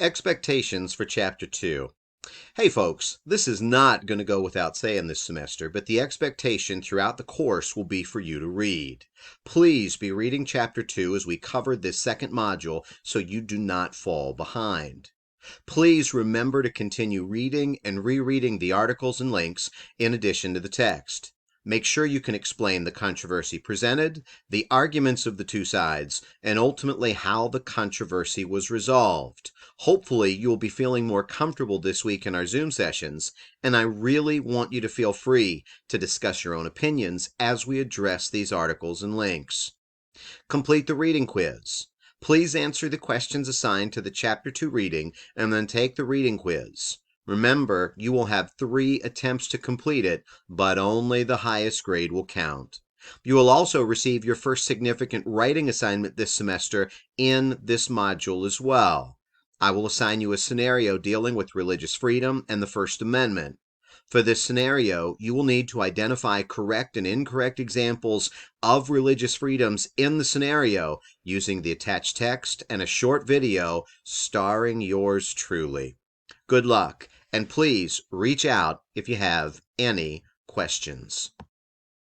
Expectations for Chapter 2. Hey folks, this is not going to go without saying this semester, but the expectation throughout the course will be for you to read. Please be reading Chapter 2 as we cover this second module so you do not fall behind. Please remember to continue reading and rereading the articles and links in addition to the text. Make sure you can explain the controversy presented, the arguments of the two sides, and ultimately how the controversy was resolved. Hopefully, you'll be feeling more comfortable this week in our Zoom sessions, and I really want you to feel free to discuss your own opinions as we address these articles and links. Complete the reading quiz. Please answer the questions assigned to the Chapter 2 reading and then take the reading quiz. Remember, you will have 3 attempts to complete it, but only the highest grade will count. You will also receive your first significant writing assignment this semester in this module as well. I will assign you a scenario dealing with religious freedom and the First Amendment. For this scenario, you will need to identify correct and incorrect examples of religious freedoms in the scenario using the attached text and a short video starring yours truly. Good luck, and please reach out if you have any questions.